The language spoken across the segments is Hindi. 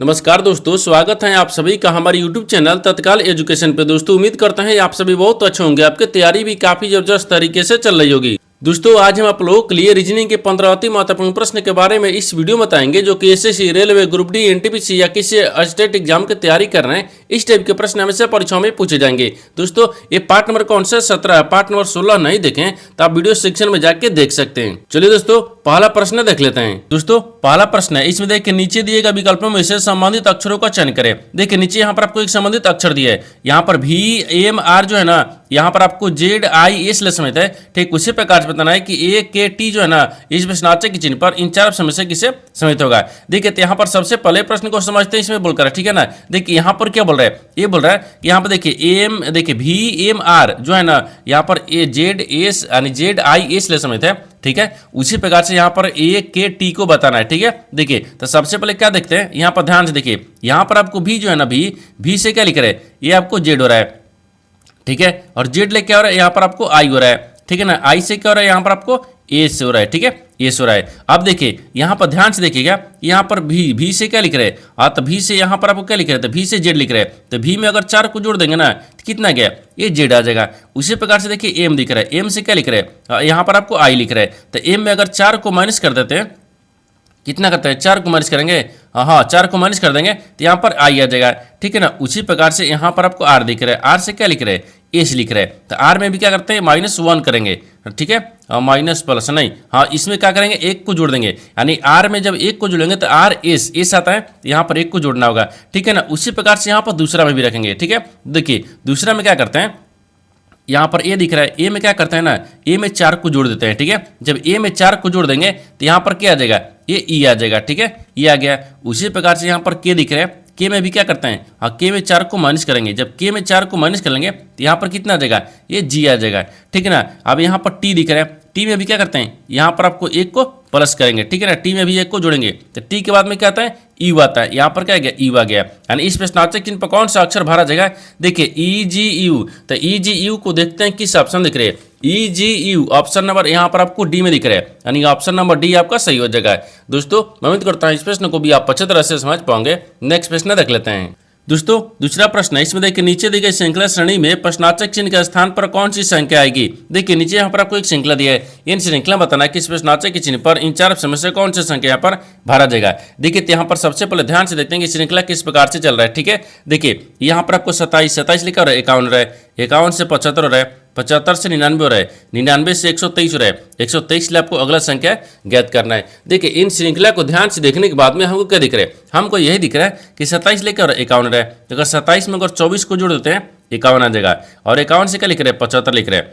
नमस्कार दोस्तों, स्वागत है आप सभी का हमारे YouTube चैनल तत्काल एजुकेशन पे। दोस्तों उम्मीद करते हैं आप सभी बहुत अच्छे होंगे, आपकी तैयारी भी काफी जबरदस्त तरीके से चल रही होगी। दोस्तों आज हम आप लोगों के लिए रीजनिंग के 15 अति महत्वपूर्ण प्रश्न के बारे में इस वीडियो में बताएंगे जो कि SSC, railway, group D, NTPC या किसी स्टेट एग्जाम की तैयारी कर रहे हैं। इस टाइप के प्रश्न हमेशा परीक्षाओं में पूछे जाएंगे। दोस्तों ये पार्ट नंबर कौन सा 17 है, पार्ट नंबर 16 नहीं देखें तो आप वीडियो सेक्शन में जाके देख सकते हैं। चलिए दोस्तों पहला प्रश्न देख लेते हैं। दोस्तों पहला प्रश्न है, इसमें देखिए नीचे दिए गए विकल्पों में से संबंधित अक्षरों का चयन करें। देखिए नीचे यहाँ पर आपको एक संबंधित अक्षर दिया है, यहाँ पर VMR जो है ना, यहाँ पर आपको ZIS समेत है। ठीक उसी प्रकार से बताना है कि AKT जो है ना, इस विश्वनाचक के चिन्ह पर इन चार समय से किसे समेत होगा। देखिए तो यहाँ पर सबसे पहले प्रश्न को समझते हैं इसमें बोलकर, ठीक है ना। देखिए यहाँ पर क्या बोल रहा है, ये बोल रहा है यहाँ पर देखिए देखिए VMR जो है ना, यहाँ पर ZS यानी ZIS समेत है। ठीक है उसी प्रकार से यहाँ पर AKT को बताना है। ठीक है देखिए तो सबसे पहले क्या देखते हैं, यहाँ पर ध्यान से देखिए, यहाँ पर आपको भी जो है ना, भी से क्या लिख रहे हैं, ये आपको Z हो रहा है। ठीक है और Z ले क्या हो रहा है, यहाँ पर आपको I हो रहा है। ठीक है ना, I से क्या हो रहा है, यहाँ पर आपको A से हो रहा है। ठीक है A से हो रहा है। अब देखिए यहाँ पर ध्यान से देखिएगा, यहाँ पर भी से क्या लिख रहे हैं, तो भी से यहाँ पर आपको क्या लिख रहे हैं, तो भी से Z लिख रहे हैं। तो भी में अगर 4 को जोड़ देंगे ना तो कितना गया, ये Z आ जाएगा। उसी प्रकार से देखिए M दिख रहा है, M से क्या लिख रहे हैं, यहाँ पर आपको I लिख रहे हैं। तो M में अगर 4 को माइनस कर देते हैं, कितना करते हैं, 4 को माइनस करेंगे, हाँ 4 को माइनस कर देंगे तो यहाँ पर I आ जाएगा। ठीक है ना, उसी प्रकार से यहाँ पर आपको R दिख रहा है, R से क्या लिख रहे हैं, एस लिख रहे हैं। तो R में भी क्या करते हैं, -1 करेंगे। ठीक है माइनस प्लस नहीं, हाँ इसमें क्या करेंगे, 1 को जोड़ देंगे, यानी R में जब 1 को जोड़ेंगे तो एस आता है, यहाँ पर 1 को जोड़ना होगा। ठीक है ना, उसी प्रकार से यहाँ पर दूसरा में भी रखेंगे। ठीक है देखिए दूसरा में क्या करते हैं, यहाँ पर ए दिख रहा है, ए में क्या करते हैं ना, ए में 4 को जोड़ देते हैं। ठीक है जब ए में 4 को जोड़ देंगे तो यहाँ पर क्या आ जाएगा, ये ई आ जाएगा। ठीक है ये आ गया। उसी प्रकार से यहाँ पर के दिख रहा है, के में भी क्या करते हैं, हाँ के में 4 को माइनस करेंगे। जब के में 4 को माइनस करेंगे तो यहाँ पर कितना आ जाएगा, ये जी आ जाएगा। ठीक है ना, अब यहाँ पर टी दिख रहा है, टी में भी क्या करते हैं, यहाँ पर आपको 1 को प्लस करेंगे। ठीक है ना, टी में भी 1 को जोड़ेंगे तो टी के बाद में क्या आता है, ई आता है। यहाँ पर क्या गया, ई आ गया। यानी इस प्रश्नार्थक चिन्ह पर कौन सा अक्षर भरा जाएगा। देखिए EGU, तो EGU को देखते हैं किस ऑप्शन दिख रहे हैं, EGU ऑप्शन नंबर यहाँ पर आपको डी में दिख रहा है, यानी ऑप्शन नंबर डी आपका सही हो जाएगा। दोस्तों मैं उम्मीद करता हूँ इस प्रश्न को भी आप अच्छे तरह से समझ पाओगे। नेक्स्ट प्रश्न देख लेते हैं। दोस्तों दूसरा प्रश्न है, इसमें देखिए नीचे दी गई श्रृंखला श्रेणी में प्रश्नार्थक चिन्ह के स्थान पर कौन सी संख्या आएगी। देखिए नीचे यहाँ पर आपको एक श्रृंखला दिया है, इन श्रृंखला बताना है कि इस प्रश्नार्थक के चिन्ह पर इन 4 ऑप्शन में से कौन सी संख्या यहाँ पर भरा जाएगा। देखिए यहाँ पर सबसे पहले ध्यान से देखते हैं कि श्रृंखला किस प्रकार से चल रहा है। ठीक है देखिए यहाँ पर आपको 27 लिखा हो रहा है, 51 हो रहा है, 51 से 75 हो रहा है, 75 से 99 हो रहा है, 99 से 123 हो रहा है, 123 से आपको अगला संख्या ज्ञात करना है। देखिए इन श्रृंखला को ध्यान से देखने के बाद में हमको क्या दिख रहा है, हमको यही दिख रहा है कि 27 लेकर 51 रहा है। तो अगर 27 में अगर 24 को जोड़ देते हैं 51 आ जाएगा, और 51 से क्या लिख रहे हैं, 75 लिख रहे हैं।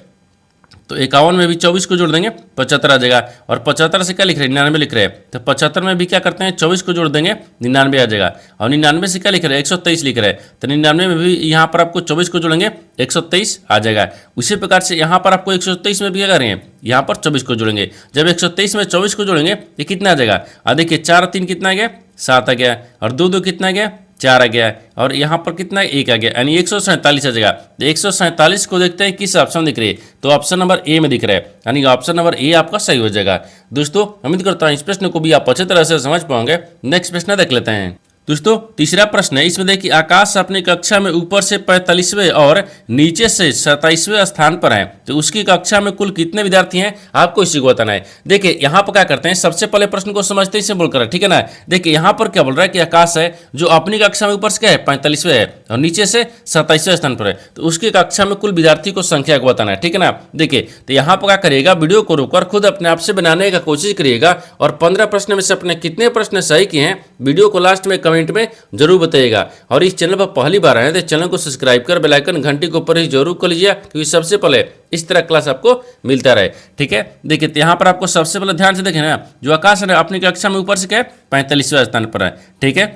तो 51 में भी 24 को जोड़ देंगे 75 आ जाएगा, और 75 से क्या लिख रहे हैं, 99 लिख रहे हैं। तो 75 में भी क्या करते हैं, 24 को जोड़ देंगे 99 आ जाएगा, और 99 से क्या लिख रहे हैं, 123 लिख रहे हैं। तो 99 में भी यहाँ पर आपको 24 को जोड़ेंगे 123 आ जाएगा। उसी प्रकार से यहाँ पर आपको 123 में भी क्या करेंगे, यहाँ पर 24 को जोड़ेंगे। जब 123 में 24 को जोड़ेंगे ये कितना आ जाएगा, देखिए 4 3 कितना आ गया, 7 आ गया, और 2 2 कितना आ गया, 4 आ गया, और यहाँ पर कितना 1 आ गया, यानी 147 आ जाएगा। तो 147 को देखते हैं किस ऑप्शन दिख रही है, तो ऑप्शन नंबर ए में दिख रहा है, यानी ऑप्शन नंबर ए आपका सही हो जाएगा। दोस्तों उम्मीद करता हूँ इस प्रश्न को भी आप अच्छे तरह से समझ पाओगे। नेक्स्ट प्रश्न देख लेते हैं। दोस्तों तीसरा प्रश्न है, इसमें देखिए आकाश अपनी कक्षा में ऊपर से 45वें और नीचे से 27वें स्थान पर है, तो उसकी कक्षा में कुल कितने विद्यार्थी हैं आपको इसी को बताना है। देखिए यहाँ पर क्या करते हैं, सबसे पहले प्रश्न को समझते ही से बोलकर, ठीक है ना। देखिए यहाँ पर क्या बोल रहा है कि आकाश है जो अपनी कक्षा में ऊपर से क्या है, 45वें है, और नीचे से 27वें स्थान पर है, तो उसकी कक्षा में कुल विद्यार्थी को संख्या को बताना है। ठीक है ना, देखिए तो यहाँ पर क्या करिएगा, वीडियो को रोककर खुद अपने आप से बनाने का कोशिश करिएगा, और 15 प्रश्न में से अपने कितने प्रश्न सही किए हैं वीडियो को लास्ट में कमेंट में जरूर बताइएगा। और इस चैनल पर पहली बार आए तो चैनल को सब्सक्राइब कर बेल आइकन घंटी के ऊपर ही जरूर कर लीजिए, क्योंकि सबसे पहले इस तरह क्लास आपको मिलता रहे। ठीक है देखिए यहाँ पर आपको सबसे पहले ध्यान से देखें ना, जो आकाश है अपनी कक्षा में ऊपर से क्या है, 45वें स्थान पर है। ठीक है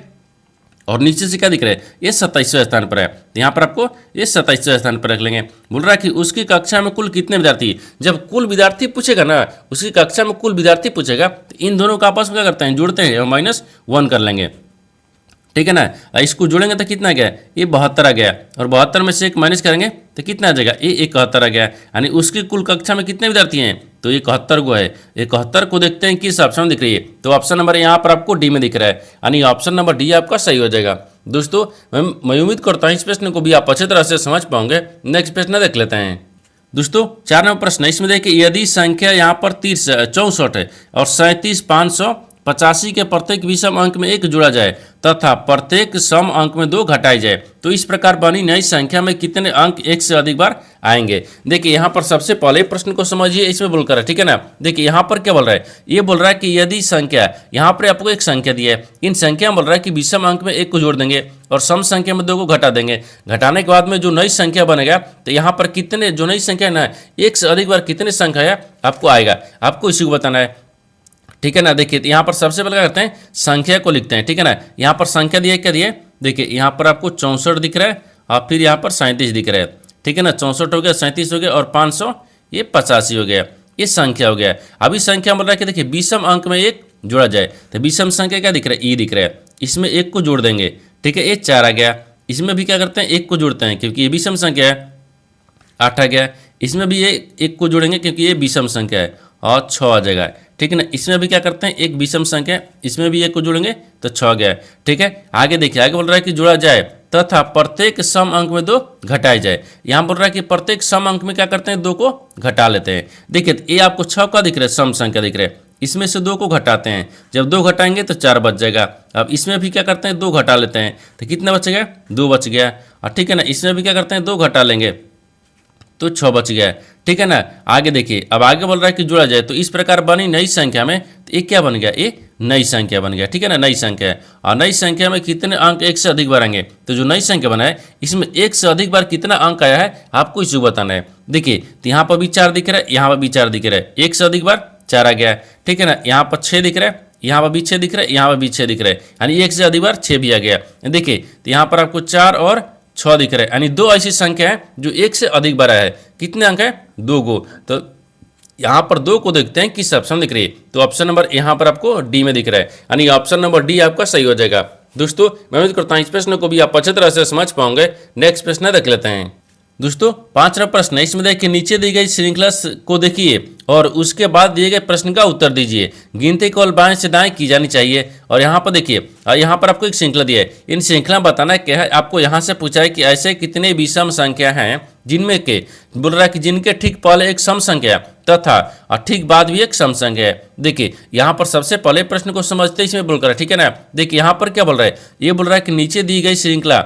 और नीचे से क्या दिख रहा है, ये 27वें स्थान पर है। तो यहाँ पर आपको ये 27वें स्थान पर रख लेंगे। बोल रहा है कि उसकी कक्षा में कुल कितने विद्यार्थी, जब कुल विद्यार्थी पूछेगा ना, उसकी कक्षा में कुल विद्यार्थी पूछेगा, तो इन दोनों का आपस में क्या करते हैं, जोड़ते हैं और -1 कर लेंगे। ठीक है ना। इसको जोड़ेंगे तो कितना गया, ये 72 आ गया, और 72 में से एक माइनस करेंगे तो कितना आ जाएगा, ये 71 आ गया। यानी उसकी कुल कक्षा में कितने विद्यार्थी हैं, तो 71 को है। 71 को देखते हैं किस ऑप्शन में दिख रही है, तो ऑप्शन नंबर यहाँ पर आपको डी में दिख रहा है, यानी ऑप्शन नंबर डी आपका सही हो जाएगा। दोस्तों मैं उम्मीद करता हूँ इस प्रश्न को भी आप अच्छी तरह से समझ पाओगे। नेक्स्ट प्रश्न देख लेते हैं। दोस्तों 4 नंबर प्रश्न, इसमें देखिए यदि संख्या यहाँ पर 64 है और 37,585 के प्रत्येक विषम अंक में 1 जोड़ा जाए तथा प्रत्येक सम अंक में 2 घटाई जाए तो इस प्रकार बनी नई संख्या में कितने अंक 1 से अधिक बार आएंगे। देखिए यहाँ पर सबसे पहले प्रश्न को समझिए, इसमें बोलकर है, ठीक है ना। देखिए यहाँ पर क्या बोल रहा है, ये बोल रहा है कि यदि संख्या, यहाँ पर आपको एक संख्या दी है, इन संख्या में बोल रहा है कि विषम अंक में 1 को जोड़ देंगे और सम संख्या में 2 को घटा देंगे। घटाने के बाद में जो नई संख्या बनेगा तो यहाँ पर कितने, जो नई संख्या है ना 1 से अधिक बार कितने संख्या है आपको आएगा, आपको इसी को बताना है, ठीक है ना। देखिए यहाँ पर सबसे पहले क्या करते हैं, संख्या को लिखते हैं, ठीक है ना। यहाँ पर संख्या दिया क्या दिए, देखिए यहाँ पर आपको 64 दिख रहा है और फिर यहाँ पर 37 दिख रहा है, ठीक है ना। 64 हो गया, 37 हो गया और 500 ये 85 हो गया, ये संख्या हो गया। अभी संख्या बोल रहा है कि देखिए विषम अंक में 1 जोड़ा जाए, तो विषम संख्या क्या दिख रहा है, ई दिख रहा है, इसमें 1 को जोड़ देंगे, ठीक है, ये 4 आ गया। इसमें भी क्या करते हैं, 1 को जोड़ते हैं क्योंकि ये विषम संख्या है, 8 आ गया। इसमें भी ये 1 को जोड़ेंगे क्योंकि ये विषम संख्या है और 6 आ जाएगा, ठीक है ना। इसमें भी क्या करते हैं, एक विषम संख्या, इसमें भी 1 को जोड़ेंगे तो 6 आ गया, ठीक है। आगे देखिए, आगे बोल रहा है कि जोड़ा जाए तथा प्रत्येक सम अंक में 2 घटाए जाए। यहाँ बोल रहा है कि प्रत्येक सम अंक में क्या करते हैं, 2 को घटा लेते हैं। देखिए ये आपको 6 का दिख रहा है, सम संख्या दिख रहा है, इसमें से 2 को घटाते हैं, जब 2 घटाएंगे तो 4 बच जाएगा। अब इसमें भी क्या करते हैं, 2 घटा लेते हैं तो कितना बचेगा, 2 बच गया, और ठीक है ना। इसमें भी क्या करते हैं, 2 घटा लेंगे तो 6 बच गया, ठीक है ना। आगे देखिए, अब आगे बोल रहा है कि जोड़ा जाए तो इस प्रकार बनी नई संख्या में, तो ये क्या बन गया, ये नई संख्या बन गया, ठीक है ना, नई संख्या है। और नई संख्या में कितने अंक 1 से अधिक बार आएंगे, तो जो नई संख्या बना है इसमें 1 से अधिक बार कितना अंक आया है आपको इसे बताना है। देखिए तो यहाँ पर भी 4 दिख रहा है, यहाँ पर भी 4 दिख रहा है, 1 से अधिक बार 4 आ गया, ठीक है ना। यहाँ पर 6 दिख रहा है, यहाँ पर भी 6 दिख रहा है, यहाँ पर भी 6 दिख रहा है, यानी 1 से अधिक बार 6 भी आ गया। देखिए तो यहाँ पर आपको 4 और 6 दिख रहा है, यानी 2 ऐसी संख्या है जो 1 से अधिक बार है। कितने अंक है, 2 को। तो यहाँ पर 2 को देखते हैं किस ऑप्शन दिख रही है, तो ऑप्शन नंबर यहाँ पर आपको डी में दिख रहा है, यानी ऑप्शन नंबर डी आपका सही हो जाएगा। दोस्तों मैं उम्मीद करता हूँ इस प्रश्न को भी आप अच्छी तरह से समझ पाओगे। नेक्स्ट प्रश्न देख लेते हैं। दोस्तों 5वां प्रश्न है, इसमें देखिए नीचे दी गई श्रृंखला को देखिए और उसके बाद दिए गए प्रश्न का उत्तर दीजिए। गिनती केवल बाएं से दाएं की जानी चाहिए। और यहाँ पर देखिए, यहाँ पर आपको एक श्रृंखला दी है, इन श्रृंखला बताना क्या है, आपको यहाँ से पूछा है कि ऐसे कितने विषम संख्या हैं जिनमें के, बोल रहा है कि जिनके ठीक पहले एक सम संख्या तथा और ठीक बाद भी एक सम संख्या है। देखिए यहाँ पर सबसे पहले प्रश्न को समझते हैं, इसमें बोलकर, ठीक है ना। देखिए यहाँ पर क्या बोल रहा है, ये बोल रहा है कि नीचे दी गई श्रृंखला,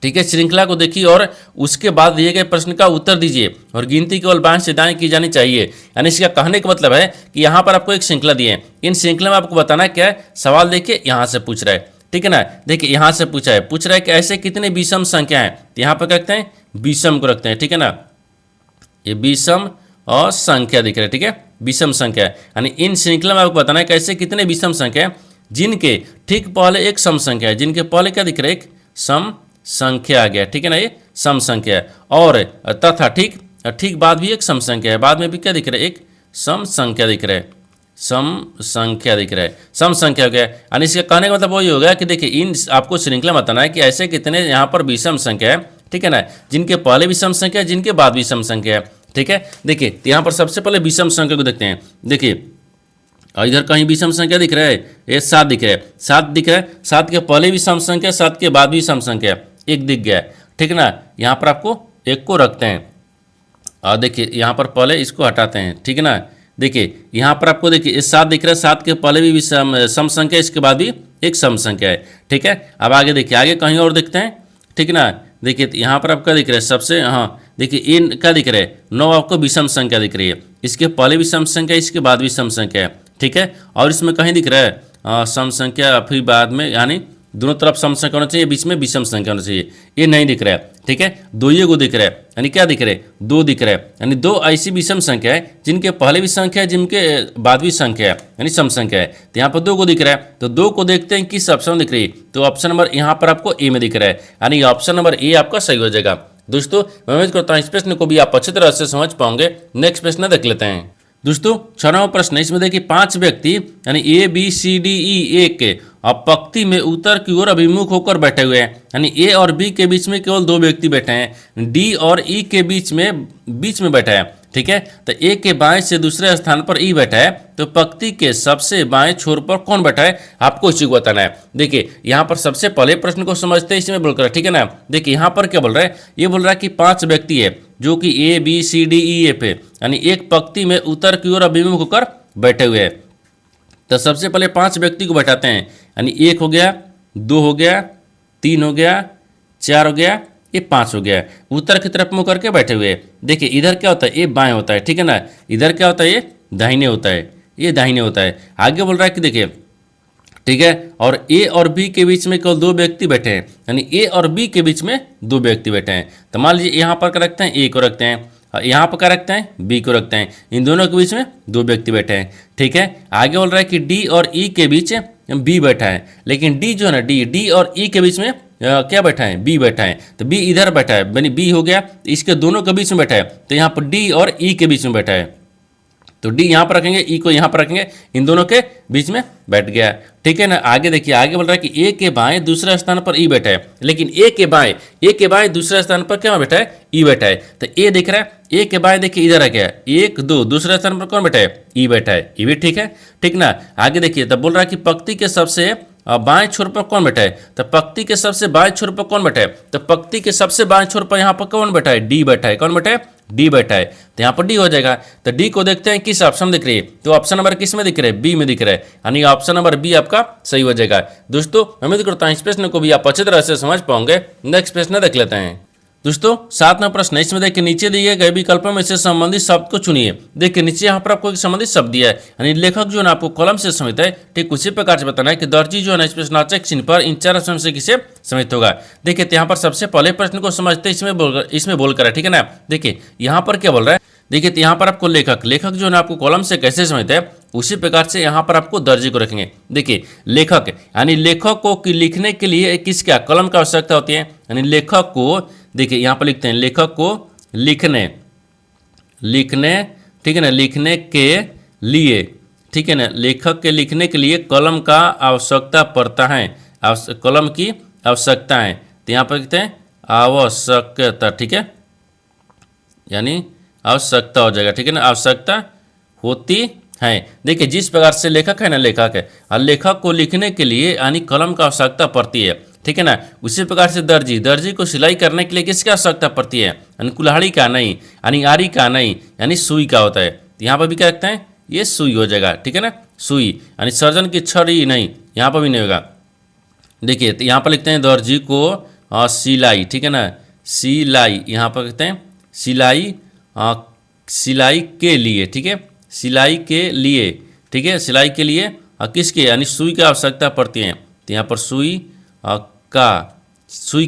ठीक है, श्रृंखला को देखिए और उसके बाद दिए गए प्रश्न का उत्तर दीजिए और गिनती केवल बाएं से दाएं की जानी चाहिए। यानी इसका कहने का मतलब है कि यहाँ पर आपको एक श्रृंखला दी है, इन श्रृंखला में आपको बताना क्या है, सवाल देखिए यहाँ से पूछ रहा है, ठीक है ना। देखिए यहाँ से पूछ रहा है कि ऐसे कितने विषम संख्या हैं, तो यहाँ पर रखते हैं विषम को रखते हैं, ठीक है ना। ये विषम और संख्या दिख रहा है, ठीक है, विषम संख्या, यानी इन श्रृंखला में आपको बताना है कि ऐसे कितने विषम संख्या जिनके ठीक पहले एक सम संख्या है, जिनके पहले क्या दिख रहा है, एक सम संख्या आ गया, ठीक है ना, ये सम संख्या है। और तथा ठीक बाद भी एक सम संख्या है, बाद में भी क्या दिख रहा है, एक सम संख्या दिख रहा है, सम संख्या दिख रहा है, सम संख्या हो गया। यानी इसका कहने का मतलब वही होगा कि देखिए इन आपको श्रृंखला बताना है कि ऐसे कितने यहाँ पर विषम संख्या है, ठीक है ना, जिनके पहले विषम संख्या है, जिनके बाद विषम संख्या है, ठीक है। देखिए यहाँ पर सबसे पहले विषम संख्या को देखते हैं। देखिए और इधर कहीं विषम संख्या दिख रहा है, ये 7 दिख रहा है, 7 दिख रहा है, 7 के पहले भी सम संख्या, 7 के बाद भी सम संख्या, 1 दिख गया, ठीक है ना। यहाँ पर आपको 1 को रखते हैं और देखिए यहाँ पर पहले इसको हटाते हैं, ठीक है ना। देखिए यहाँ पर आपको देखिए 7 दिख रहा है, 7 के पहले भी सम संख्या, इसके बाद भी एक सम संख्या है, ठीक है। अब आगे देखिए, आगे कहीं और देखते हैं, ठीक है ना। देखिए यहाँ पर आपका दिख रहा है सबसे, हाँ देखिए इन क्या दिख रहा है, 9 आपको विषम संख्या दिख रही है, इसके पहले भी सम संख्या, इसके बाद भी सम संख्या है, ठीक है। और इसमें कहीं दिख रहा है सम संख्या, फिर बाद में, यानी दोनों तरफ सम संख्या होना चाहिए, बीच में विषम संख्या होना चाहिए, ये नहीं दिख रहा है, ठीक है। 2 ये को दिख रहा है, यानी क्या दिख रहा है, 2 दिख रहा है, यानी 2 ऐसी विषम संख्या है जिनके पहले भी संख्या है, जिनके बाद भी संख्या है, यानी सम संख्या है। तो यहाँ पर 2 को दिख रहा है, तो 2 को देखते हैं किस ऑप्शन दिख रही है, तो ऑप्शन नंबर यहाँ पर आपको ए में दिख रहा है, यानी ऑप्शन नंबर ए आपका सही हो जाएगा। दोस्तों मैं उम्मीद करता हूँ इस प्रश्न को भी आप अच्छी तरह से समझ पाओगे। नेक्स्ट प्रश्न देख लेते हैं। दोस्तों 6वां प्रश्न, इसमें देखिए 5 व्यक्ति यानी ए बी सी डी ई एक और पंक्ति में उत्तर की ओर अभिमुख होकर बैठे हुए हैं, यानी ए और बी के बीच में केवल दो व्यक्ति बैठे हैं, डी और ई के बीच में बैठा है। ठीक है, तो ए के बाएं से दूसरे स्थान पर ई बैठा है, तो पंक्ति के सबसे बाएं छोर पर कौन बैठा है आपको इसी को बताना है। देखिए यहाँ पर सबसे पहले प्रश्न को समझते हैं, इसमें बोल कर, ठीक है ना। देखिए यहाँ पर क्या बोल रहा है, ये बोल रहा है कि 5 व्यक्ति है जो कि A B C D E F है, यानी एक पंक्ति में उत्तर की ओर अभिमुख होकर बैठे हुए हैं। तो सबसे पहले 5 व्यक्ति को बैठाते हैं, यानी 1 हो गया, 2 हो गया, 3 हो गया, 4 हो गया, ये 5 हो गया, उत्तर की तरफ मुंह करके बैठे हुए। देखिए इधर क्या होता है, ये बाएं होता है, ठीक है ना, इधर क्या होता है, ये दाहिने होता है, ये दाहिने होता है। आगे बोल रहा है कि देखिए, ठीक है, और ए और बी के बीच में केवल 2 व्यक्ति बैठे हैं, यानी ए और बी के बीच में 2 व्यक्ति बैठे हैं। तो मान लीजिए यहाँ पर क्या रखते हैं, ए को रखते हैं, यहाँ पर क्या रखते हैं, बी को रखते हैं, इन दोनों के बीच में 2 व्यक्ति बैठे हैं। ठीक है, आगे बोल रहा है कि डी और ई के बीच बी बैठा है, लेकिन डी जो है ना, डी और ई के बीच में क्या बैठा है, बी बैठा है, तो बी इधर बैठा है, यानी बी हो गया, इसके दोनों के बीच में बैठा है, तो यहाँ पर डी और ई के बीच में बैठा है, तो डी यहाँ पर रखेंगे, ई को यहाँ पर रखेंगे, इन दोनों के बीच में बैठ गया। ठीक है ना, आगे देखिए, आगे बोल रहा है कि ए के बाएं दूसरे स्थान पर ई बैठा है, लेकिन ए के बाएं दूसरे स्थान पर क्या बैठा है, ई बैठा है, तो ए दिख रहा है, ए के बाएं देखिए इधर है क्या, 1 2, दूसरे स्थान पर कौन बैठा है, ई बैठा है, ई भी ठीक है, ठीक ना। आगे देखिए, तब बोल रहा है कि पंक्ति के सबसे बाएं छोर पर कौन बैठा है, तो पंक्ति के सबसे बाएं छोर पर कौन बैठा है, तो पंक्ति के सबसे बाएं छोर पर यहाँ पर कौन बैठा है, डी बैठा है, कौन बैठा है, डी बैठा है, तो यहाँ पर डी हो जाएगा। तो डी को देखते हैं किस ऑप्शन दिख रही है, तो ऑप्शन नंबर किस में दिख रहा है, बी में दिख रहा है, यानी ऑप्शन नंबर बी आपका सही हो जाएगा। दोस्तों उम्मीद करता हूँ इस प्रश्न को भी आप अच्छी तरह से समझ पाओगे। नेक्स्ट प्रश्न देख लेते हैं। दोस्तों 7वां प्रश्न, इसमें देखिए नीचे दिए गए विकल्पों में से संबंधित शब्द को चुनिए। देखिए नीचे यहाँ पर आपको एक संबंधित शब्द दिया है, यानी लेखक जो है ना आपको कलम से समित है, ठीक उसी प्रकार से बताना है कि दर्जी जो है ना इस प्रश्नवाचक चिन्ह पर इन 4 ऑप्शन से किसे समित होगा। देखिए तो यहाँ पर सबसे पहले प्रश्न को समझते इसमें बोलकर है, ठीक है ना। देखिए यहाँ पर क्या बोल रहा है, देखिए तो यहाँ पर आपको लेखक जो है ना आपको कॉलम से कैसे समित है, उसी प्रकार से यहाँ पर आपको दर्जी को रखेंगे। देखिए लेखक यानी लेखक को लिखने के लिए किसका कलम का आवश्यकता होती है, यानी लेखक को, देखिए यहाँ पर लिखते हैं लेखक को लिखने, ठीक है ना, लिखने के लिए, ठीक है ना, लेखक के लिखने के लिए कलम का आवश्यकता पड़ता है, कलम की आवश्यकता है, तो यहाँ पर लिखते हैं आवश्यकता, ठीक है, यानी आवश्यकता हो जाएगा, ठीक है ना, आवश्यकता होती है। देखिए जिस प्रकार से लेखक है ना, लेखक है और लेखक को लिखने के लिए यानी कलम का आवश्यकता पड़ती है, ठीक है ना। उसी प्रकार से दर्जी को सिलाई करने के लिए किसकी आवश्यकता पड़ती है, यानी कुल्हाड़ी का नहीं, यानी आरी का नहीं, यानी सुई का होता है। यहाँ पर भी क्या रखते हैं, ये सुई हो जाएगा, ठीक है ना, सुई, यानी सर्जन की छड़ी नहीं, यहाँ पर भी नहीं होगा। देखिए तो यहाँ पर लिखते हैं दर्जी को सिलाई, ठीक है ना, सिलाई, यहाँ पर लिखते हैं सिलाई, सिलाई के लिए, ठीक है, सिलाई के लिए, ठीक है, सिलाई के लिए किसके, यानी सुई की आवश्यकता पड़ती है, तो यहाँ पर सुई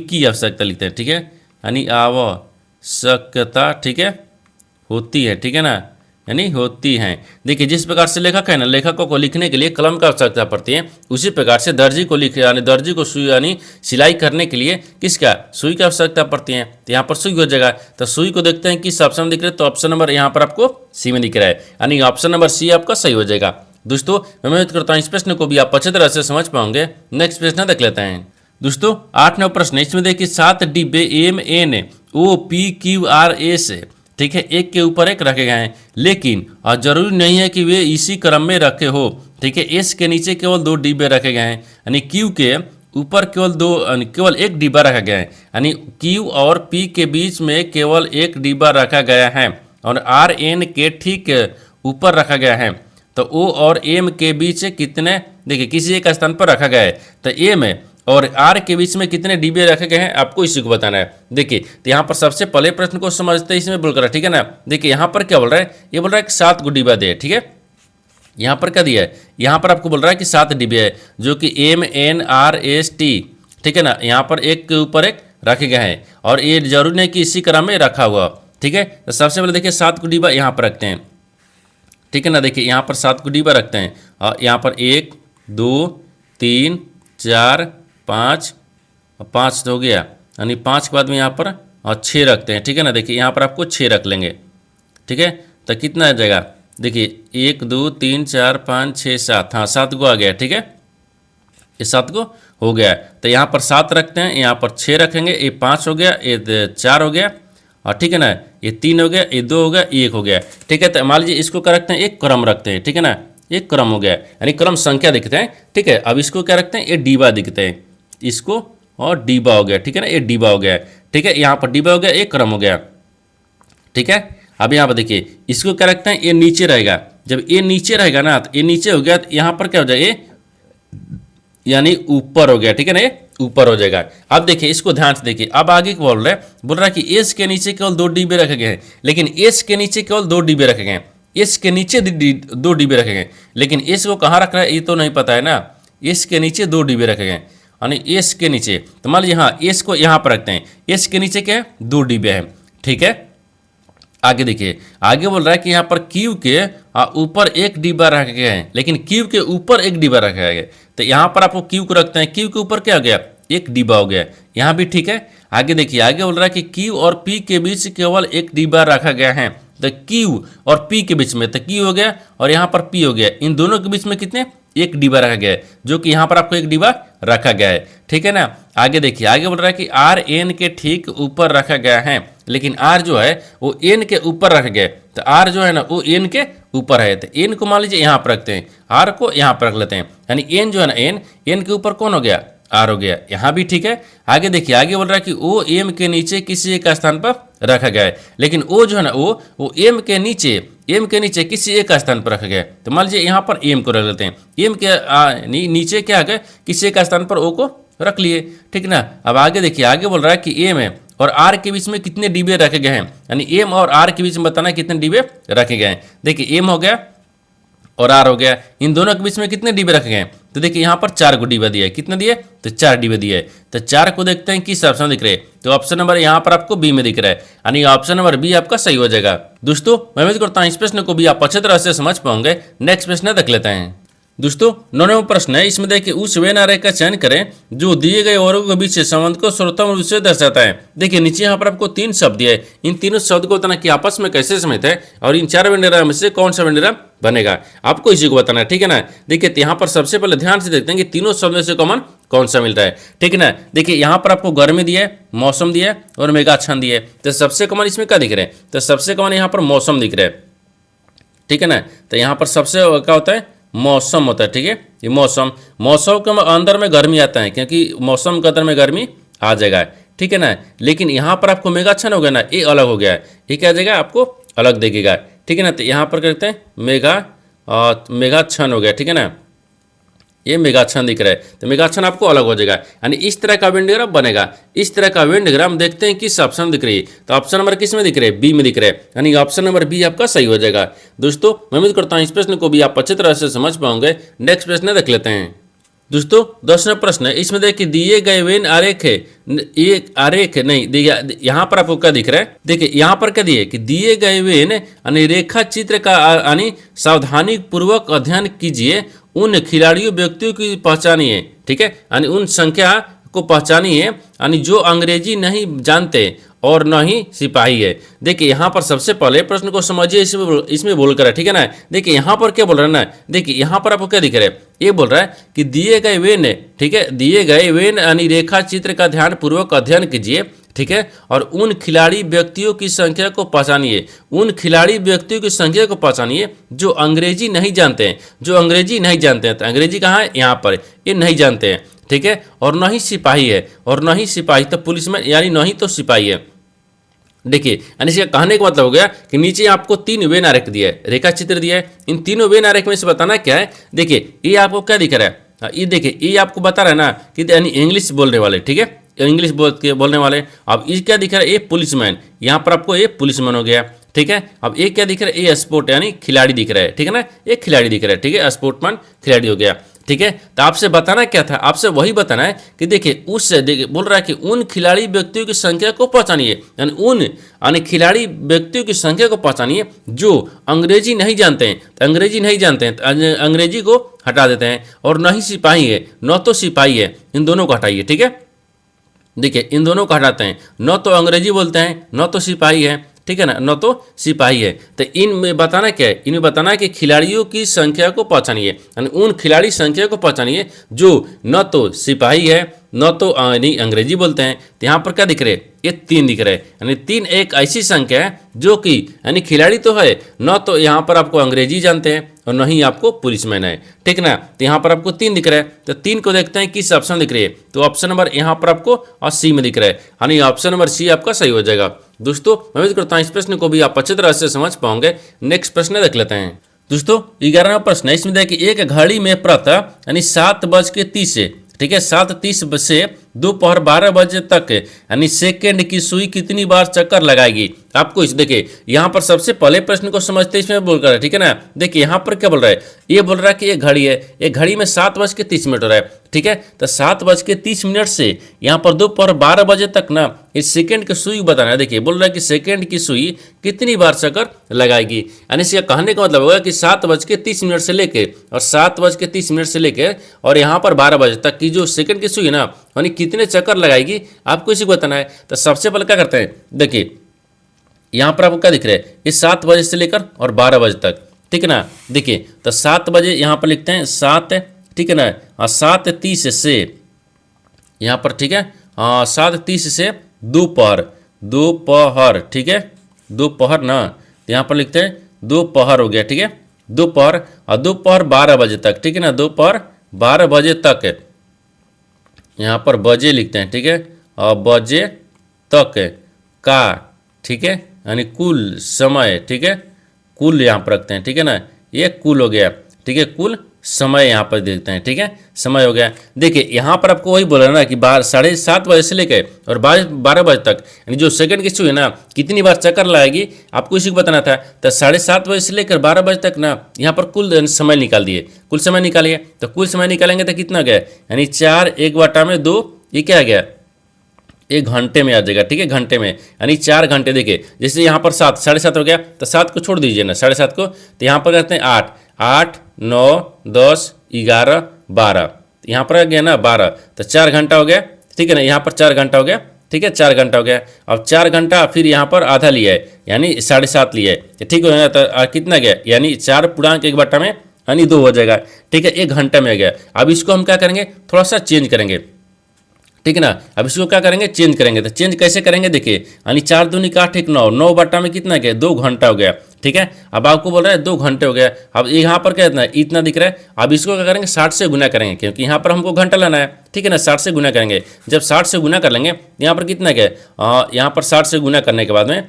की आवश्यकता लिखते हैं, ठीक है, यानी आवश्यकता, ठीक है, होती है, ठीक है ना, यानी होती हैं। देखिए जिस प्रकार से लेखक है ना, लेखकों को लिखने के लिए कलम की आवश्यकता पड़ती है, उसी प्रकार से दर्जी को यानी दर्जी को सुई यानी सिलाई करने के लिए किसका, सुई की आवश्यकता पड़ती है, तो यहाँ पर सुई हो जाएगा। तो सुई को देखते हैं किस ऑप्शन में दिख रहा है, तो ऑप्शन नंबर यहाँ पर आपको सी में दिख रहा है, यानी ऑप्शन नंबर सी आपका सही हो जाएगा। दोस्तों मैं उम्मीद करता हूँ इस प्रश्न को भी आप अच्छी तरह से समझ पाओगे। नेक्स्ट प्रश्न देख लेते हैं। दोस्तों 8वां प्रश्न, इसमें देखिए 7 डिब्बे MNOPQRS, ठीक है, एक के ऊपर एक रखे गए हैं, लेकिन और जरूरी नहीं है कि वे इसी क्रम में रखे हो, ठीक है। एस के नीचे केवल 2 डिब्बे रखे गए हैं, यानी क्यू के ऊपर केवल एक डिब्बा रखा गया है, यानी क्यू और पी के बीच में केवल एक डिब्बा रखा गया है, और आर एन के ठीक ऊपर रखा गया है। तो ओ और एम के बीच कितने, देखिए किसी एक स्थान पर रखा गया है, तो एम और आर के बीच में कितने डिब्बे रखे गए हैं आपको इसी को बताना है। देखिए तो यहाँ पर सबसे पहले प्रश्न को समझते हैं, इसमें बोलकर, ठीक है ना। देखिए यहाँ पर क्या बोल रहा है, ये बोल रहा है कि 7 को डिब्बा दे, ठीक है। यहाँ पर क्या दिया है, यहाँ पर आपको बोल रहा है कि 7 डिब्बे है, जो कि MNRST, ठीक है ना, यहाँ पर एक के ऊपर एक रखे गए हैं, और ये जरूरी नहीं कि इसी क्रम में रखा हुआ, ठीक है। तो सबसे पहले देखिए 7 को डिब्बा यहाँ पर रखते हैं, ठीक है ना। देखिए यहाँ पर 7 को डिब्बा रखते हैं, और यहाँ पर 1 2 3 4 5 तो हो गया, यानी 5 के बाद में यहाँ पर 6 रखते हैं, ठीक है ना। देखिए यहाँ पर आपको 6 रख लेंगे, ठीक है। तो कितना आ जाएगा, देखिए 1 2 3 4 5 6 7, हाँ 7 को आ गया, ठीक है। ये 7 को हो गया। तो यहाँ पर 7 रखते हैं, यहाँ पर 6 रखेंगे, ये 5 हो गया, ये 4 हो गया, और ठीक है ना, ये 3 हो गया, ये 2 हो गया, ये 1 हो गया। ठीक है, तो मान लीजिए इसको क्या रखते हैं, एक क्रम रखते हैं। ठीक है ना, एक क्रम हो गया, यानी क्रम संख्या दिखते हैं। ठीक है, अब इसको क्या रखते हैं, ये डिबा दिखते हैं, इसको और डिबा हो गया। ठीक है ना, ये डिबा हो गया। ठीक है, यहाँ पर डिबा हो गया, एक क्रम हो गया। ठीक है, अब यहाँ पर देखिए इसको क्या रखते हैं, ये नीचे रहेगा। जब ये नीचे रहेगा ना, तो ये नीचे हो गया, तो यहाँ पर क्या हो जाएगा, ये यानी ऊपर हो गया। ठीक है ना, ये ऊपर हो जाएगा। अब देखिए इसको ध्यान से देखिए, अब आगे क्या बोल रहा है कि एस के नीचे केवल 2 डिब्बे रखे गए हैं, लेकिन एस के नीचे केवल 2 डिब्बे रखे गए हैं। एस के नीचे 2 डिब्बे रखे गए, लेकिन एस को कहाँ रख रहा है ये तो नहीं पता है ना। एस के नीचे 2 डिब्बे रखे गए, यानी एस के नीचे, तो मान लीजिए हाँ एस को यहाँ पर रखते हैं, एस के नीचे क्या है, 2 डिब्बे हैं। ठीक है, आगे देखिए, आगे बोल रहा है कि यहाँ पर क्यू के ऊपर 1 डिब्बा रखा गया है, लेकिन क्यू के ऊपर 1 डिब्बा रखा गया है। तो यहाँ पर आपको क्यू को रखते हैं, क्यू के ऊपर क्या हो गया, 1 डिब्बा हो गया। यहाँ भी ठीक है। आगे देखिए, आगे बोल रहा है कि क्यू और पी के बीच केवल 1 डिब्बा रखा गया है। तो क्यू और पी के बीच में, तो क्यू हो गया और यहाँ पर पी हो गया, इन दोनों के बीच में कितने, 1 डिब्बा रखा गया है, जो कि यहाँ पर आपको 1 डिब्बा रखा गया है। ठीक है ना, आगे देखिए, आगे बोल रहा है कि आर एन के ठीक ऊपर रखा गया है, लेकिन आर जो है वो एन के ऊपर रखा गया है। तो आर जो है ना वो एन के ऊपर है, तो एन को मान लीजिए यहाँ पर रखते हैं, आर को यहाँ पर रख लेते हैं, यानी एन जो है ना, एन के ऊपर कौन हो गया, आर हो गया। यहाँ भी ठीक है। आगे देखिए, आगे बोल रहा है कि ओ एम के नीचे किसी एक स्थान पर रखा गया है, लेकिन ओ जो है ना वो एम के नीचे किसी एक स्थान पर रखा गया है। तो मान लीजिए यहाँ पर एम को रख लेते हैं, एम के नीचे क्या आ गया, किसी एक स्थान पर ओ को रख लिए। ठीक ना, अब आगे देखिए, आगे बोल रहा है कि एम है और आर के बीच में कितने डिब्बे रखे गए हैं, यानी एम और आर के बीच में बताना है कितने डिब्बे रखे गए हैं। देखिए एम हो गया और आर हो गया, इन दोनों के बीच में कितने डिब्बे रखे गए हैं। तो देखिए यहाँ पर 4 को डिब्बा दिया है, कितने दिए, तो 4 डिब्बे दिए है। तो 4 को देखते हैं किस ऑप्शन दिख रहे हैं, तो ऑप्शन नंबर यहाँ पर आपको बी में दिख रहा है, यानी ऑप्शन नंबर बी आपका सही हो जाएगा। दोस्तों मैं उम्मीद करता हूँ इस प्रश्न को भी आप अच्छे तरह से समझ पाओगे। नेक्स्ट प्रश्न देख लेते हैं। दोस्तों 9वां प्रश्न है, इसमें देखिए उस वेन आरेख का चयन करें जो दिए गए वर्गों के बीच संबंध को सर्वोत्तम रूप से दर्शाता है। देखिए नीचे यहाँ पर आपको 3 शब्द दिए है, इन तीनों शब्द को बताना कि आपस में कैसे समित है और इन 4 वेन डायग्राम में से कौन सा वेन डायग्राम बनेगा, आपको इसी को बताना है। ठीक है ना, देखिए यहाँ पर सबसे पहले ध्यान से देखते हैं कि तीनों शब्द में से कॉमन कौन सा मिल रहा है। ठीक है ना, देखिए यहाँ पर आपको गर्मी दिया है, मौसम दिया है और मेघाच्छन्न दिया है। तो सबसे कॉमन इसमें क्या दिख रहा है, तो सबसे कॉमन यहाँ पर मौसम दिख रहा है। ठीक है ना, तो यहाँ पर सबसे क्या होता है, मौसम होता है। ठीक है, ये मौसम के अंदर में गर्मी आता है, क्योंकि मौसम के अंदर में गर्मी आ जाएगा। ठीक है ना, लेकिन यहाँ पर आपको मेघाच्छन्न हो गया ना, ये अलग हो गया है, ये क्या जाएगा आपको अलग देखेगा। ठीक है ना, तो यहाँ पर करते हैं मेघाच्छन्न हो गया। ठीक है ना, ये मेघाच्छन्न दिख रहा है, तो मेघाच्छन्न आपको अलग हो जाएगा, यानी इस तरह का वेन डायग्राम बनेगा। इस तरह का वेन डायग्राम देखते हैं किस ऑप्शन दिख रही है, तो ऑप्शन नंबर किस में दिख रहा है, बी में दिख रहा है, यानी ऑप्शन नंबर बी आपका सही हो जाएगा। दोस्तों मैं उम्मीद करता हूँ इस प्रश्न को भी आप अच्छी तरह से समझ पाओगे। नेक्स्ट प्रश्न देख लेते हैं। दोस्तों 10वां प्रश्न है, इसमें देखिए दिए गए वेन आरेख है, ये आरेख नहीं दिया, यहाँ पर आपको क्या दिख रहा है, देखिए यहाँ पर क्या दिए कि दिए गए वेन यानी रेखा चित्र का यानी सावधानी पूर्वक अध्ययन कीजिए, उन खिलाड़ियों व्यक्तियों की पहचानिए। ठीक है, यानी उन संख्या को पहचानिए, यानी जो अंग्रेजी नहीं जानते और न ही सिपाही है। देखिए यहाँ पर सबसे पहले प्रश्न को समझिए, इसमें बोलकर है। ठीक है ना, देखिए यहाँ पर क्या बोल रहा है ना, देखिए यहाँ पर आपको क्या दिख रहा है, ये बोल रहा है कि दिए गए वेन है, ठीक है, दिए गए वेन यानी रेखा चित्र का ध्यान पूर्वक अध्ययन कीजिए। ठीक है, और उन खिलाड़ी व्यक्तियों की संख्या को पहचानिए, उन खिलाड़ी व्यक्तियों की संख्या को पहचानिए जो अंग्रेजी नहीं जानते हैं, जो अंग्रेजी नहीं जानते हैं। तो अंग्रेजी कहाँ है, यहाँ पर, ये नहीं जानते हैं। ठीक है, और न ही सिपाही है, और न ही सिपाही तो पुलिसमैन, यानी न ही तो सिपाही है। देखिए यानी इसका कहने का मतलब हो गया कि नीचे आपको 3 वेन आरेख दिया है, रेखा चित्र दिया है, इन तीनों वेन आरेख में से बताना क्या है। देखिए ये आपको क्या दिख रहा है, ये देखिए ये आपको बता रहा है ना कि यानी इंग्लिश बोलने वाले। ठीक है, इंग्लिश बोलने वाले। अब ये क्या दिख रहा है, ये पुलिसमैन, यहाँ पर आपको ये पुलिसमैन हो गया। ठीक है, अब ये क्या दिख रहा है, ये स्पोर्ट यानी खिलाड़ी दिख रहा है। ठीक है ना, ये खिलाड़ी दिख रहा है। ठीक है, स्पोर्टमैन खिलाड़ी हो गया। ठीक है, तो आपसे बताना क्या था, आपसे वही बताना है कि देखिए उससे देखिए बोल रहा है कि उन खिलाड़ी व्यक्तियों की संख्या को पहचानिए, यानी उन यानी खिलाड़ी व्यक्तियों की संख्या को पहचानिए जो अंग्रेजी नहीं जानते हैं। तो अंग्रेजी नहीं जानते हैं तो अंग्रेजी को हटा देते हैं, और न ही सिपाही है, न तो सिपाही है, इन दोनों को हटाइए। ठीक है, देखिए इन दोनों को हटाते हैं, न तो अंग्रेजी बोलते हैं, न तो सिपाही है। ठीक है ना, न तो सिपाही है। तो इनमें बताना क्या है, इनमें बताना है कि खिलाड़ियों की संख्या को पहचानिए, यानी उन खिलाड़ी संख्या को पहचानिए जो न तो सिपाही है न तो यानी अंग्रेजी बोलते हैं। तो यहाँ पर क्या दिख रहे, ये 3 दिख रहे हैं, यानी 3 एक ऐसी संख्या है जो कि यानी खिलाड़ी तो है, न तो यहाँ पर आपको अंग्रेजी जानते हैं और न ही आपको पुलिसमैन है, ठीक ना। तो यहाँ पर आपको 3 दिख रहा है, तो 3 को देखते हैं किस ऑप्शन दिख रही है। तो ऑप्शन नंबर यहाँ पर आपको और सी में दिख रहा है, यानी ऑप्शन नंबर सी आपका सही हो जाएगा। दोस्तों मैं उम्मीद करता हूँ इस प्रश्न को भी आप अच्छी तरह से समझ पाओगे। नेक्स्ट प्रश्न देख लेते हैं। दोस्तों 11वां प्रश्न है, इसमें देखिए एक घड़ी में प्रातः यानी 7:30 से, ठीक है, 7:30 से दोपहर 12 बजे तक यानी सेकेंड की सुई कितनी बार चक्कर लगाएगी। आपको इस देखिए यहाँ पर सबसे पहले प्रश्न को समझते इसमें बोल रहा है, ठीक है ना। देखिए यहाँ पर क्या बोल रहा है, ये बोल रहा है कि ये घड़ी है, एक घड़ी में 7:30 हो रहा है, ठीक है। तो 7:30 से यहाँ पर दोपहर 12 बजे तक ना इस सेकेंड की सुई बताना है। देखिए बोल रहा है कि सेकेंड की सुई कितनी बार चक्कर लगाएगी, यानी इसका कहने का मतलब होगा कि 7:30 से लेके और 7:30 से लेके और यहाँ पर 12 बजे तक की जो सेकेंड की सुई है ना, यानी कितने चक्कर लगाएगी आपको इसी को बताना है। तो सबसे पहले क्या करते हैं, देखिए यहाँ पर आपको क्या दिख रहा है, ये 7 बजे से लेकर और 12 बजे तक, ठीक है ना। देखिए तो 7 बजे यहाँ पर लिखते हैं 7, ठीक है ना, 7:30 से यहाँ पर, ठीक है, 7:30 से दोपहर, ठीक है, दोपहर ना, तो यहाँ पर लिखते हैं दोपहर हो गया, ठीक है, दोपहर और दोपहर 12 बजे तक, ठीक है ना, दोपहर 12 बजे तक, यहाँ पर बजे लिखते हैं, ठीक है, और बजे तक का, ठीक है, यानी कुल समय, ठीक है, कुल यहाँ पर रखते हैं, ठीक है ना, ये कुल हो गया, ठीक है, कुल समय यहाँ पर देखते हैं, ठीक है, समय हो गया। देखिए यहाँ पर आपको वही बोला ना कि 7:30 बजे से लेकर और 12 बजे तक यानी जो सेकंड की सुई है ना कितनी बार चक्कर लगाएगी आपको इसी को बताना था। तो 7:30 बजे से लेकर 12 बजे तक ना यहाँ पर कुल समय निकाल दिए, कुल समय निकालिए। तो कुल समय निकालेंगे तो कितना गया, यानी 4 1/2, ये क्या आ गया, 1 घंटे में आ जाएगा, ठीक है, घंटे में, यानी 4 घंटे। देखिए जैसे यहाँ पर 7:30 हो गया तो 7 को छोड़ दीजिए ना, 7:30 को, तो यहाँ पर करते हैं 8 9 10 11 12, यहाँ पर आ गया ना 12, तो 4 घंटा हो गया, ठीक है ना, यहाँ पर 4 घंटा हो गया, ठीक है, 4 घंटा हो गया। अब 4 घंटा फिर यहाँ पर आधा लिया है यानी 7:30 लिया है, ठीक हो गया। तो कितना गया, यानी 4 में यानी 2 हो जाएगा, ठीक है, 1 घंटा में आ गया। अब इसको हम क्या करेंगे, थोड़ा सा चेंज करेंगे, ठीक है ना। अब इसको क्या करेंगे, चेंज करेंगे। तो चेंज कैसे करेंगे, देखिए यानी 4 दूनी 8 1 9, 9 में कितना गया, 2 घंटा हो गया, ठीक है। अब आपको बोल रहा है 2 घंटे हो गया। अब यहाँ पर क्या इतना दिख रहा है। अब इसको क्या करेंगे, 60 से गुना करेंगे क्योंकि यहाँ पर हमको घंटा लाना है, ठीक है ना। 60 से गुना करेंगे, जब 60 से गुना कर लेंगे यहाँ पर कितना गया, यहाँ पर 60 से गुना करने के बाद में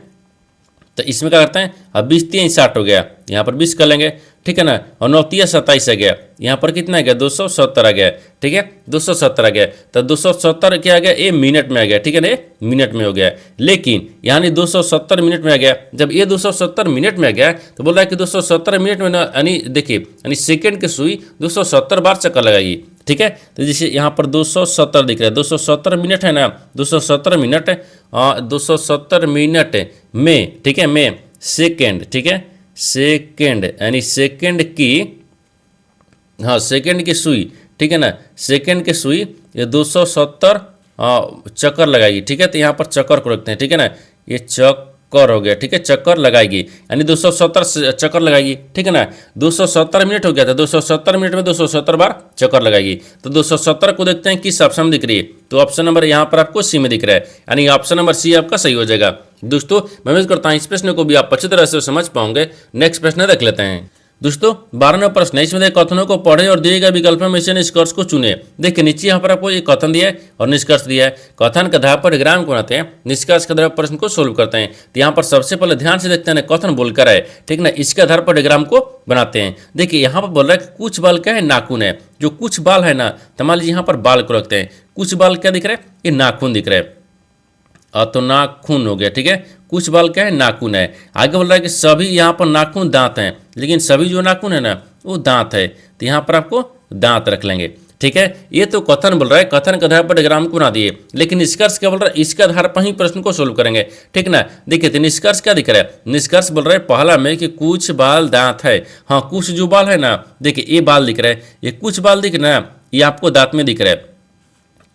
तो इसमें क्या करते हैं, अब 20 3 60 हो गया, यहाँ पर 20 कर लेंगे, ठीक है ना, और 9 3 27 आ गया, यहाँ पर कितना आ गया, 270 आ गया, ठीक है, 270 आ गया। तो 270 क्या आ गया, ये मिनट में आ गया, ठीक है ना, ये मिनट में हो गया। लेकिन यानी 270 मिनट में आ गया। जब ये 270 मिनट में आ गया तो बोल रहा है कि 270 मिनट में ना, यानी देखिए यानी सेकेंड की सुई 270 बार चक्कर लगाएगी, ठीक है। तो जैसे यहाँ पर 270 दिख रहा है, 270 मिनट है ना, 270 मिनट 270 मिनट में, ठीक है, में सेकेंड, ठीक है, सेकेंड यानी सेकेंड की, हाँ सेकेंड की सुई, ठीक है ना, सेकेंड की सुई ये 270 चक्कर लगाएगी, ठीक है। तो यहाँ पर चक्कर को रखते हैं, ठीक है ना, ये चक्कर हो गया, ठीक है, चक्कर लगाएगी यानी 270 चक्कर लगाएगी, ठीक है ना। 270 मिनट हो गया था, 270 मिनट में 270 बार चक्कर लगाएगी। तो 270 को देखते हैं किस ऑप्शन में दिख रही है। तो ऑप्शन नंबर यहाँ पर आपको सी में दिख रहा है, यानी ऑप्शन नंबर सी आपका सही हो जाएगा। दोस्तों मैं उम्मीद करता हूँ इस प्रश्न को भी आप अच्छी तरह से समझ पाओगे। नेक्स्ट प्रश्न देख लेते हैं। दोस्तों 12वां प्रश्न है, इसमें कथनों को पढ़े और दिए गए विकल्पों में से निष्कर्ष को चुने। देखिए नीचे यहाँ पर आपको एक कथन दिया है और निष्कर्ष दिया है। कथन के आधार पर डायग्राम को बनाते हैं, निष्कर्ष के आधार पर प्रश्न को सोल्व करते हैं। तो यहाँ पर सबसे पहले ध्यान से देखते हैं कथन बोलकर है, ठीक ना, इसके आधार पर डायग्राम को बनाते हैं। देखिए यहाँ पर बोल रहा है कि कुछ बाल क्या है, नाखून है। जो कुछ बाल है ना, तो मान लीजिए यहाँ पर बाल को रखते हैं, कुछ बाल क्या दिख रहा है, ये नाखून दिख रहा है, तो नाखून हो गया, ठीक है। कुछ बाल क्या है, नाखून है। आगे बोल रहा है कि सभी यहाँ पर नाखून दांत हैं, लेकिन सभी जो नाखून है ना वो दांत है, तो यहाँ पर आपको दांत रख लेंगे, ठीक है। ये तो कथन बोल रहा है, कथन के आधार पर डायग्राम को बना दिए, लेकिन निष्कर्ष क्या बोल रहा है, इसके आधार पर ही प्रश्न को सोल्व करेंगे, ठीक ना। देखिए तो निष्कर्ष क्या दिख रहा है, निष्कर्ष बोल रहा है पहला में कि कुछ बाल दांत है। हाँ कुछ जो बाल है ना, देखिए ये बाल दिख रहा है, ये कुछ बाल दिख रहा है, ये आपको दांत में दिख रहा है,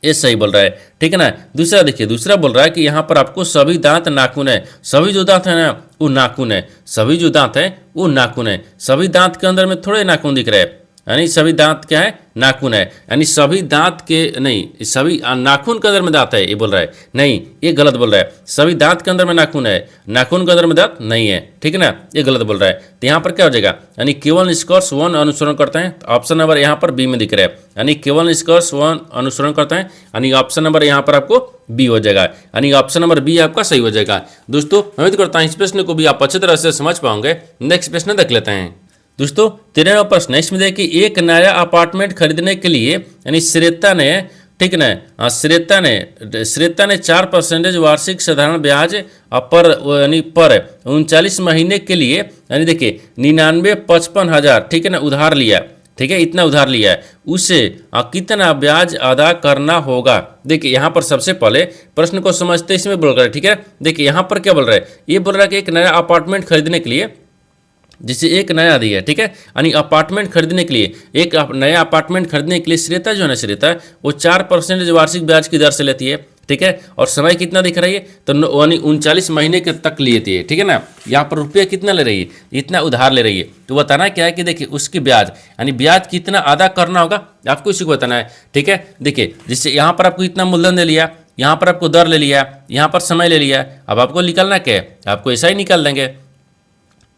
ये सही बोल रहा है, ठीक है ना। दूसरा देखिए, दूसरा बोल रहा है कि यहाँ पर आपको सभी दांत नाखून है। सभी जो दांत है ना वो नाखून है, सभी जो दांत है वो नाखून है। सभी दांत के अंदर में थोड़े नाखून दिख रहे हैं, यानी सभी दांत क्या है, नाखून है। यानी सभी दांत के नहीं, सभी नाखून के अंदर में दांत है ये बोल रहा है, नहीं ये गलत बोल रहा है। सभी दांत के अंदर में नाखून है, नाखून के अंदर में दांत नहीं है, ठीक है ना, ये गलत बोल रहा है। तो यहाँ पर क्या हो जाएगा, यानी केवल निष्कर्ष 1 अनुसरण करते हैं। ऑप्शन नंबर यहाँ पर बी में दिख रहा है, यानी केवल निष्कर्ष 1 अनुसरण करते हैं, यानी ऑप्शन नंबर यहाँ पर आपको बी हो जाएगा, यानी ऑप्शन नंबर बी आपका सही हो जाएगा। दोस्तों उम्मीद करता हूँ इस प्रश्न को भी आप अच्छी तरह से समझ पाओगे। नेक्स्ट प्रश्न देख लेते हैं। दोस्तों 13वां प्रश्न है, इसमें देखिए एक नया अपार्टमेंट खरीदने के लिए यानी श्रेता ने, ठीक है ना, श्रेता ने 4% वार्षिक साधारण ब्याज पर यानी पर 39 महीने के लिए यानी देखिए 99,55,000, ठीक है ना, उधार लिया, ठीक है, इतना उधार लिया है, उसे कितना ब्याज अदा करना होगा। देखिए यहाँ पर सबसे पहले प्रश्न को समझते इसमें बोल रहा है, ठीक है। देखिए यहाँ पर क्या बोल रहा है, ये बोल रहा है कि एक नया अपार्टमेंट खरीदने के लिए, जिसे एक नया दिया है, ठीक है, यानी अपार्टमेंट खरीदने के लिए, एक नया अपार्टमेंट खरीदने के लिए श्रेता जो है ना, श्रेता वो 4% वार्षिक ब्याज की दर से लेती है, ठीक है, और समय कितना दिख रही है, तो यानी 39 महीने के तक लेती है, ठीक है ना। यहाँ पर रुपया कितना ले रही है, इतना उधार ले रही है। तो बताना क्या है कि देखिए उसकी ब्याज यानी ब्याज कितना अदा करना होगा आपको इसी को बताना है, ठीक है। देखिए जिससे यहाँ पर आपको इतना मूलधन दे लिया, यहाँ पर आपको दर ले लिया, यहाँ पर समय ले लिया, अब आपको निकालना क्या है, आपको ऐसा ही निकाल देंगे।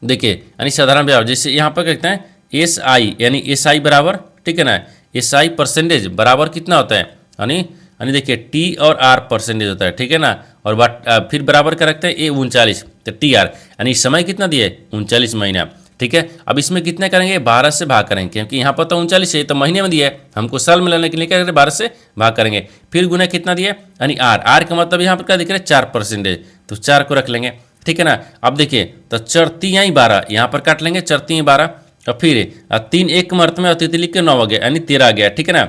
देखिए यानी साधारण ब्याज, जैसे यहाँ पर कहते हैं एस आई, यानी एस आई बराबर, ठीक है ना, एस आई परसेंटेज बराबर कितना होता है, यानी देखिए टी और आर परसेंटेज होता है, ठीक है ना, और फिर बराबर क्या रखते हैं ए 39, तो टी आर, यानी समय कितना दिए 39 महीना, ठीक है। अब इसमें कितना करेंगे, 12 से भाग करेंगे, क्योंकि यहाँ पर तो 39 है, तो महीने में दिया है, हमको साल में लेने के लिए क्या करेंगे, 12 से भाग करेंगे, फिर गुना कितना दिए, यानी आर का मतलब यहाँ पर क्या दिख रहा है 4%, तो 4 को रख लेंगे, ठीक है ना। अब देखिए तो 4×3 12, यहाँ पर काट लेंगे 4×3 12, और फिर 3 एक मर्त में और तितली के 9 आ गया, यानी 13 आ गया, ठीक है ना।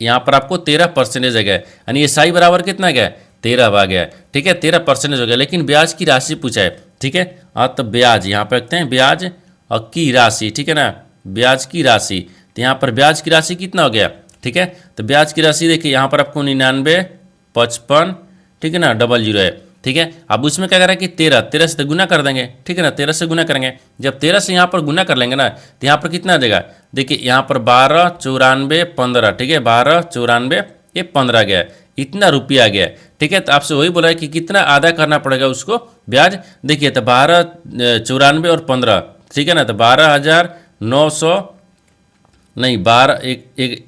यहाँ पर आपको 13% आ गया, यानी एस आई बराबर कितना गया, 13 आ गया, ठीक है, 13% हो गया। लेकिन ब्याज की राशि पूछा है, ठीक है, तो ब्याज यहाँ पर रखते हैं, ब्याज और की राशि, ठीक है ना, ब्याज की राशि, तो यहाँ पर ब्याज की राशि कितना हो गया, ठीक है। तो ब्याज की राशि देखिए यहाँ पर आपको 99,55, ठीक है ना, 00 है, ठीक है। अब उसमें क्या करें कि 13 से गुना कर देंगे, ठीक है ना, 13 से गुना करेंगे। जब 13 से यहाँ पर गुना कर लेंगे ना, तो यहाँ पर कितना आ जाएगा, देखिए यहाँ पर 12,94,15, ठीक है, 12,94 ये 15 गया, इतना रुपया आ गया, ठीक है। तो आपसे वही बोला है कि कितना अदा करना पड़ेगा उसको ब्याज। देखिए तो 12,94 और 15, ठीक है ना, तो 12,900 नहीं 12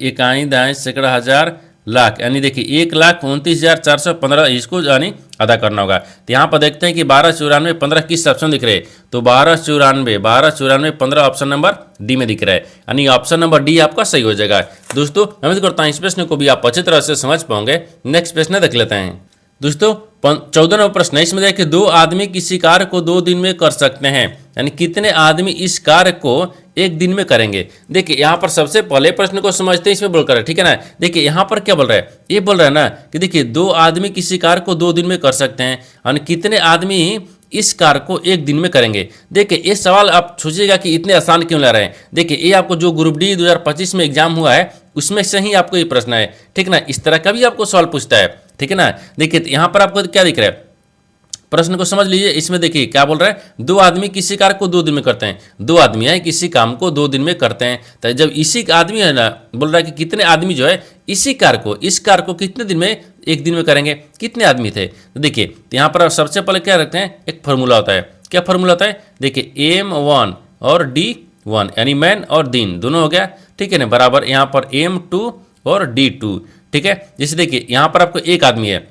इकाई दाएँ सैकड़ा हज़ार लाख, यानी देखिए 1,29,415 इसको यानी अदा करना होगा। तो यहाँ पर देखते हैं कि 12,94 15 किस ऑप्शन दिख रहे हैं, तो 12,94 15 ऑप्शन नंबर डी में दिख रहा है, यानी ऑप्शन नंबर डी आपका सही हो जाएगा। दोस्तों मैं उम्मीद करता हूँ इस प्रश्न को भी आप अच्छी तरह से समझ पाओगे। नेक्स्ट प्रश्न देख लेते हैं। दोस्तों 14वां प्रश्न है, इसमें देखिए 2 आदमी किसी कार्य को 2 दिन में कर सकते हैं, यानी कितने आदमी इस कार्य को 1 दिन में करेंगे। देखिए यहाँ पर सबसे पहले प्रश्न को समझते हैं, इसमें बोलकर है, ठीक है ना। देखिए यहाँ पर क्या बोल रहा है, ये बोल रहा है ना कि देखिए 2 आदमी किसी कार्य को 2 दिन में कर सकते हैं, यानी कितने आदमी इस कार्य को 1 दिन में करेंगे। देखिए ये सवाल आप सोचिएगा कि इतने आसान क्यों ला रहे हैं। देखिए ये आपको जो ग्रुप डी 2025 में एग्जाम हुआ है उसमें से ही आपको ये प्रश्न है, ठीक ना, इस तरह का भी आपको सवाल पूछता है, ठीक है ना। देखिए यहाँ पर आपको क्या दिख रहा है, प्रश्न को समझ लीजिए। इसमें देखिए क्या बोल रहा है, 2 आदमी किसी कार्य को 2 दिन में करते हैं, 2 आदमी है किसी काम को 2 दिन में करते हैं। तो जब इसी आदमी है ना, बोल रहा है कि कितने आदमी जो है इस कार्य को कितने दिन में 1 दिन में करेंगे, कितने आदमी थे। तो देखिए तो यहाँ पर सबसे पहले क्या रखते हैं, एक फार्मूला होता है। क्या फार्मूला होता है, देखिए M1 और D1 यानी मैन और दिन दोनों हो गया, ठीक है ना, बराबर यहाँ पर M2 और D2, ठीक है। जैसे देखिए यहाँ पर आपको 1 आदमी है,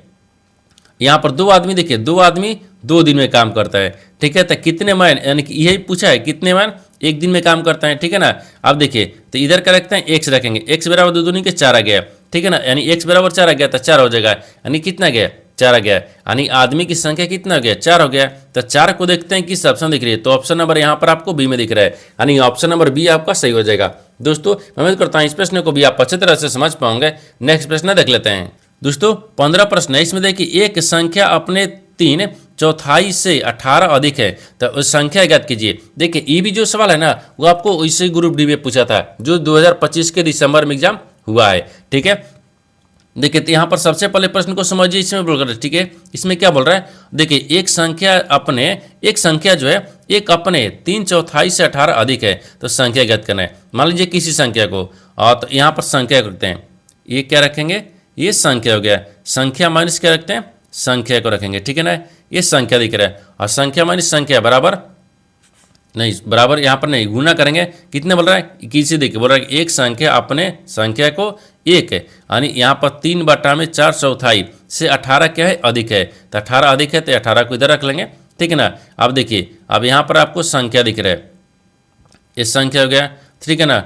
यहाँ पर 2 आदमी, देखिए 2 आदमी 2 दिन में काम करता है, ठीक है। तो कितने मैन, यानी कि यही पूछा है कितने मैन 1 दिन में काम करता है, ठीक है ना। अब देखिए तो इधर क्या रखते हैं, x रखेंगे, x बराबर 2 दूनी के 4 आ गया, ठीक है ना, यानी x बराबर 4 आ गया तो 4 हो जाएगा, यानी कितना गया 4 आ गया, यानी आदमी की संख्या कितना हो गया 4 हो गया। तो 4 को देखते हैं किस ऑप्शन दिख रही है, तो ऑप्शन नंबर यहाँ पर आपको बी में दिख रहा है, यानी ऑप्शन नंबर बी आपका सही हो जाएगा। दोस्तों मैं उम्मीद करता हूँ इस प्रश्न को भी आप अच्छी तरह से समझ पाओगे। नेक्स्ट प्रश्न देख लेते हैं। दोस्तों 15 प्रश्न है, इसमें देखिए एक संख्या अपने 3/4 से 18 अधिक है, तो उस संख्या ज्ञात कीजिए। देखिए ये भी जो सवाल है ना वो आपको इसी ग्रुप डी में पूछा था, जो 2025 के दिसंबर में एग्जाम हुआ है, ठीक है। देखिए तो यहाँ पर सबसे पहले प्रश्न को समझिए, इसमें बोल रहा है, ठीक है, इसमें क्या बोल रहा है, देखिए एक संख्या जो है एक अपने 3/4 से 18 अधिक है, तो संख्या ज्ञात करना है। मान लीजिए किसी संख्या को, और तो यहाँ पर संख्या रखते हैं, ये क्या रखेंगे, ये संख्या हो गया, संख्या माइनस क्या रखते हैं, संख्या को रखेंगे, ठीक है ना, ये संख्या दिख रहा है, और संख्या माइनस संख्या बराबर नहीं, बराबर यहाँ पर नहीं, गुना करेंगे, कितने बोल रहा है, किसी देखिए बोल रहा है कि एक संख्या अपने संख्या को एक है, यानी यहाँ पर 3/4 से 18 क्या है, अधिक है, तो 18 अधिक है तो 18 को इधर रख लेंगे, ठीक है ना। अब देखिए अब यहाँ पर आपको संख्या दिख रहा है, ये संख्या हो गया, ठीक है ना,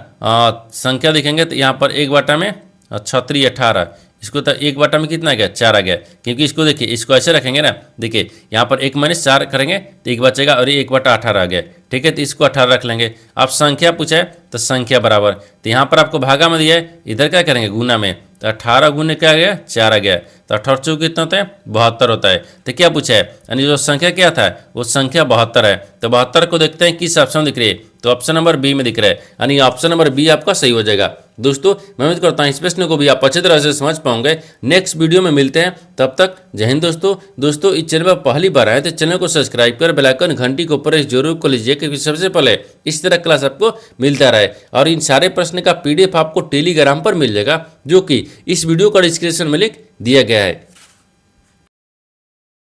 संख्या दिखेंगे तो यहाँ पर 1/36 इसको तो 1 में कितना आ गया, 4 आ गया, क्योंकि इसको देखिए इसको ऐसे रखेंगे ना, देखिए यहाँ पर 1 - 4 करेंगे तो 1 बचेगा, और ये 1/18 आ गया, ठीक है, तो इसको 18 रख लेंगे। अब संख्या पूछा है तो संख्या बराबर, तो यहाँ पर आपको भागा में दिया है, इधर क्या करेंगे, गुना में, तो 18 गुने क्या आ गया, 4 आ गया, तो 18 चौक कितना होता है, 72 होता है। तो क्या पूछा है, यानी जो संख्या क्या था, वो संख्या 72 है। तो 72 को देखते हैं किस ऑप्शन में दिख रही है, तो ऑप्शन नंबर बी में दिख रहा है, यानी ऑप्शन नंबर बी आपका सही हो जाएगा। दोस्तों मैं उम्मीद करता हूँ इस प्रश्न को भी आप अच्छी तरह से समझ पाओगे। नेक्स्ट वीडियो में मिलते हैं, तब तक जय हिंद दोस्तों इस चैनल पर पहली बार आए तो चैनल को सब्सक्राइब कर बेल आइकन घंटी को प्रेस जरूर कर लीजिए, क्योंकि सबसे पहले इस तरह क्लास आपको मिलता रहे। और इन सारे प्रश्न का PDF आपको टेलीग्राम पर मिल जाएगा, जो कि इस वीडियो का डिस्क्रिप्शन में लिंक दिया गया है।